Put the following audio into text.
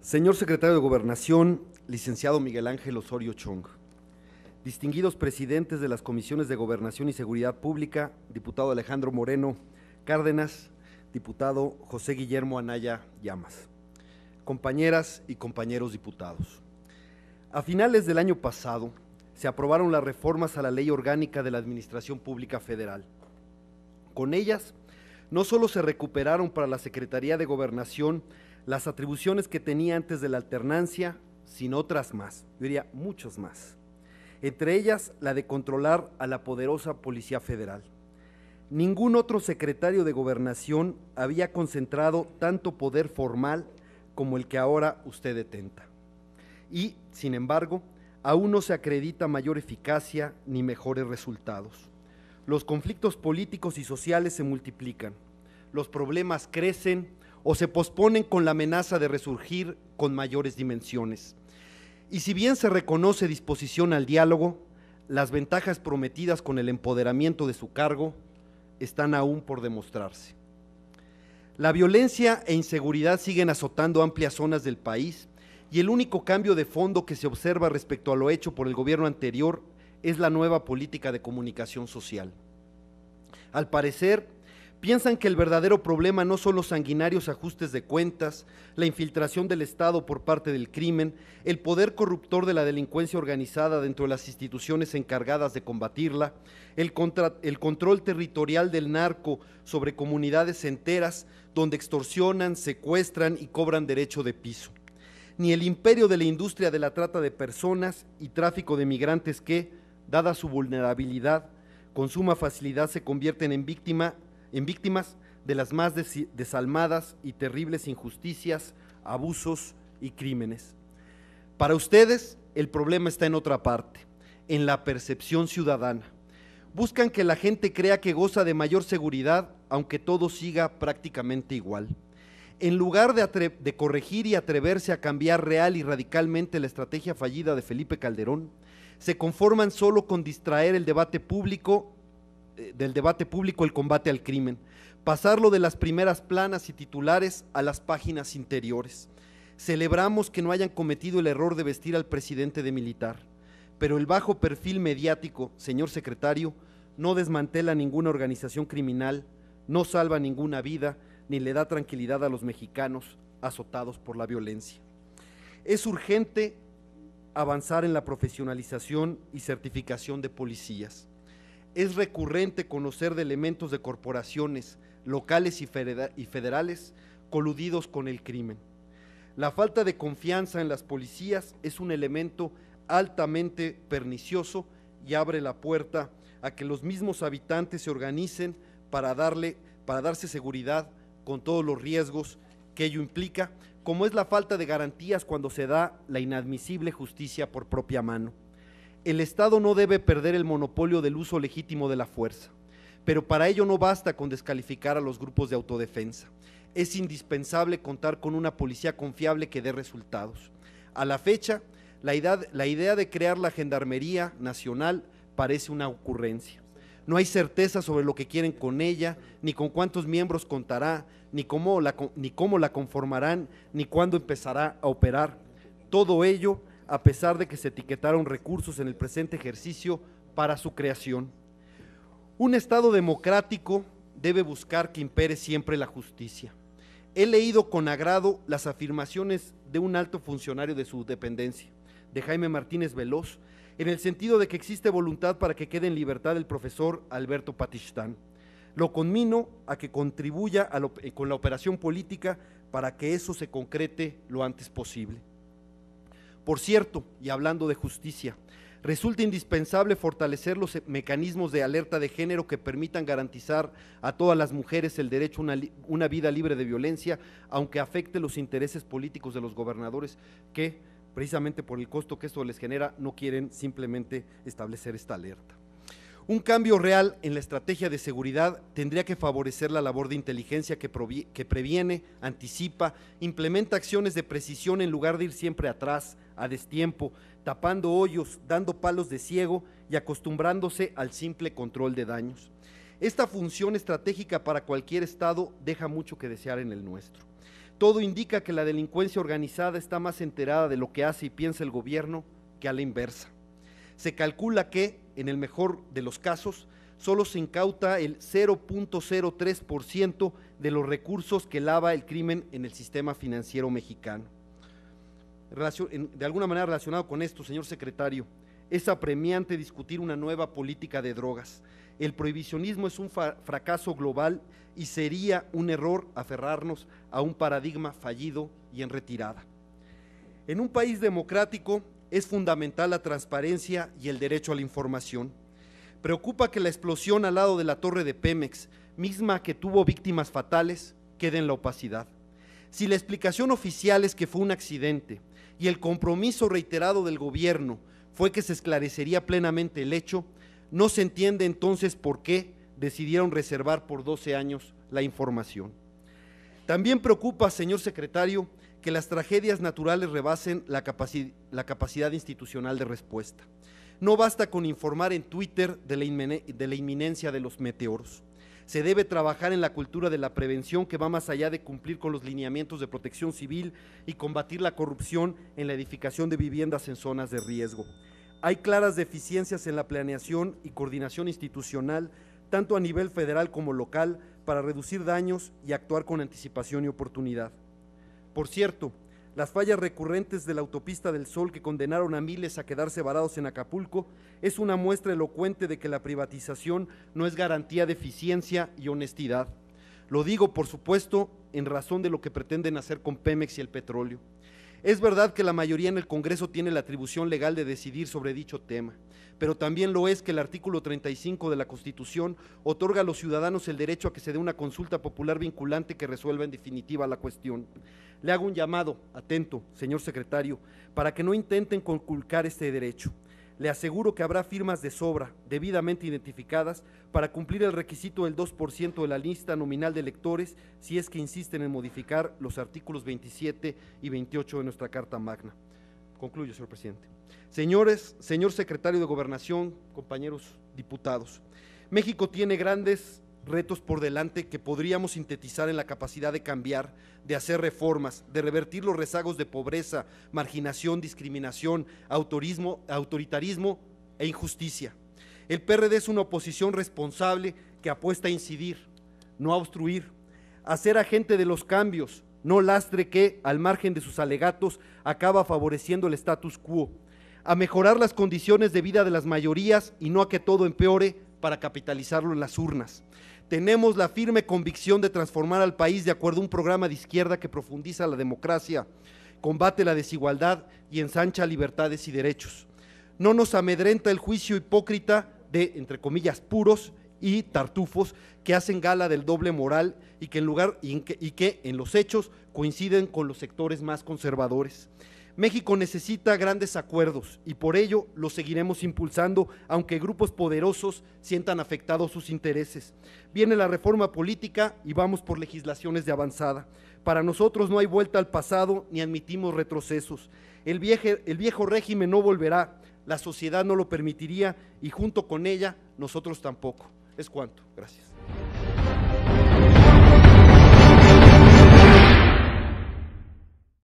Señor Secretario de Gobernación, licenciado Miguel Ángel Osorio Chong, distinguidos presidentes de las Comisiones de Gobernación y Seguridad Pública, diputado Alejandro Moreno Cárdenas, diputado José Guillermo Anaya Llamas, compañeras y compañeros diputados. A finales del año pasado se aprobaron las reformas a la Ley Orgánica de la Administración Pública Federal. Con ellas, no solo se recuperaron para la Secretaría de Gobernación las atribuciones que tenía antes de la alternancia, sino otras más, yo diría muchas más. Entre ellas, la de controlar a la poderosa Policía Federal. Ningún otro secretario de Gobernación había concentrado tanto poder formal como el que ahora usted detenta. Y, sin embargo, aún no se acredita mayor eficacia ni mejores resultados. Los conflictos políticos y sociales se multiplican, los problemas crecen o se posponen con la amenaza de resurgir con mayores dimensiones. Y si bien se reconoce disposición al diálogo, las ventajas prometidas con el empoderamiento de su cargo están aún por demostrarse. La violencia e inseguridad siguen azotando amplias zonas del país y el único cambio de fondo que se observa respecto a lo hecho por el gobierno anterior es la nueva política de comunicación social. Al parecer, piensan que el verdadero problema no son los sanguinarios ajustes de cuentas, la infiltración del Estado por parte del crimen, el poder corruptor de la delincuencia organizada dentro de las instituciones encargadas de combatirla, el control territorial del narco sobre comunidades enteras donde extorsionan, secuestran y cobran derecho de piso, ni el imperio de la industria de la trata de personas y tráfico de migrantes que, dada su vulnerabilidad, con suma facilidad se convierten en víctimas de las más desalmadas y terribles injusticias, abusos y crímenes. Para ustedes, el problema está en otra parte, en la percepción ciudadana. Buscan que la gente crea que goza de mayor seguridad, aunque todo siga prácticamente igual. En lugar de corregir y atreverse a cambiar real y radicalmente la estrategia fallida de Felipe Calderón, se conforman solo con distraer del debate público el combate al crimen, pasarlo de las primeras planas y titulares a las páginas interiores. Celebramos que no hayan cometido el error de vestir al presidente de militar, pero el bajo perfil mediático, señor secretario, no desmantela ninguna organización criminal, no salva ninguna vida, ni le da tranquilidad a los mexicanos azotados por la violencia. Es urgente avanzar en la profesionalización y certificación de policías. Es recurrente conocer de elementos de corporaciones locales y federales coludidos con el crimen. La falta de confianza en las policías es un elemento altamente pernicioso y abre la puerta a que los mismos habitantes se organicen para darse seguridad con todos los riesgos que ello implica, como es la falta de garantías cuando se da la inadmisible justicia por propia mano. El Estado no debe perder el monopolio del uso legítimo de la fuerza, pero para ello no basta con descalificar a los grupos de autodefensa. Es indispensable contar con una policía confiable que dé resultados. A la fecha, la idea de crear la Gendarmería Nacional parece una ocurrencia. No hay certeza sobre lo que quieren con ella, ni con cuántos miembros contará, ni cómo la conformarán, ni cuándo empezará a operar. Todo ello a pesar de que se etiquetaron recursos en el presente ejercicio para su creación. Un Estado democrático debe buscar que impere siempre la justicia. He leído con agrado las afirmaciones de un alto funcionario de su dependencia, de Jaime Martínez Veloz, en el sentido de que existe voluntad para que quede en libertad el profesor Alberto Patistán. Lo conmino a que contribuya con la operación política para que eso se concrete lo antes posible. Por cierto, y hablando de justicia, resulta indispensable fortalecer los mecanismos de alerta de género que permitan garantizar a todas las mujeres el derecho a una vida libre de violencia, aunque afecte los intereses políticos de los gobernadores que, precisamente por el costo que esto les genera, no quieren simplemente establecer esta alerta. Un cambio real en la estrategia de seguridad tendría que favorecer la labor de inteligencia que previene, anticipa, implementa acciones de precisión en lugar de ir siempre atrás, a destiempo, tapando hoyos, dando palos de ciego y acostumbrándose al simple control de daños. Esta función estratégica para cualquier estado deja mucho que desear en el nuestro. Todo indica que la delincuencia organizada está más enterada de lo que hace y piensa el gobierno que a la inversa. Se calcula que, en el mejor de los casos, solo se incauta el 0.03% de los recursos que lava el crimen en el sistema financiero mexicano. De alguna manera relacionado con esto, señor secretario, es apremiante discutir una nueva política de drogas. El prohibicionismo es un fracaso global y sería un error aferrarnos a un paradigma fallido y en retirada. En un país democrático es fundamental la transparencia y el derecho a la información. Preocupa que la explosión al lado de la torre de Pemex, misma que tuvo víctimas fatales, quede en la opacidad. Si la explicación oficial es que fue un accidente y el compromiso reiterado del gobierno fue que se esclarecería plenamente el hecho, no se entiende entonces por qué decidieron reservar por 12 años la información. También preocupa, señor secretario, que las tragedias naturales rebasen la capacidad institucional de respuesta. No basta con informar en Twitter de la inminencia de los meteoros. Se debe trabajar en la cultura de la prevención que va más allá de cumplir con los lineamientos de protección civil y combatir la corrupción en la edificación de viviendas en zonas de riesgo. Hay claras deficiencias en la planeación y coordinación institucional, tanto a nivel federal como local, para reducir daños y actuar con anticipación y oportunidad. Por cierto, las fallas recurrentes de la autopista del Sol que condenaron a miles a quedarse varados en Acapulco es una muestra elocuente de que la privatización no es garantía de eficiencia y honestidad. Lo digo, por supuesto, en razón de lo que pretenden hacer con Pemex y el petróleo. Es verdad que la mayoría en el Congreso tiene la atribución legal de decidir sobre dicho tema, pero también lo es que el artículo 35 de la Constitución otorga a los ciudadanos el derecho a que se dé una consulta popular vinculante que resuelva en definitiva la cuestión. Le hago un llamado atento, señor secretario, para que no intenten conculcar este derecho. Le aseguro que habrá firmas de sobra, debidamente identificadas, para cumplir el requisito del 2% de la lista nominal de electores, si es que insisten en modificar los artículos 27 y 28 de nuestra Carta Magna. Concluyo, señor presidente. Señor secretario de Gobernación, compañeros diputados, México tiene grandes retos por delante que podríamos sintetizar en la capacidad de cambiar, de hacer reformas, de revertir los rezagos de pobreza, marginación, discriminación, autoritarismo e injusticia. El PRD es una oposición responsable que apuesta a incidir, no a obstruir, a ser agente de los cambios, no lastre que, al margen de sus alegatos, acaba favoreciendo el status quo, a mejorar las condiciones de vida de las mayorías y no a que todo empeore para capitalizarlo en las urnas. Tenemos la firme convicción de transformar al país de acuerdo a un programa de izquierda que profundiza la democracia, combate la desigualdad y ensancha libertades y derechos. No nos amedrenta el juicio hipócrita de, entre comillas, puros y tartufos que hacen gala del doble moral y que en los hechos coinciden con los sectores más conservadores. México necesita grandes acuerdos y por ello los seguiremos impulsando, aunque grupos poderosos sientan afectados sus intereses. Viene la reforma política y vamos por legislaciones de avanzada. Para nosotros no hay vuelta al pasado ni admitimos retrocesos. El viejo régimen no volverá, la sociedad no lo permitiría y junto con ella nosotros tampoco. Es cuanto. Gracias.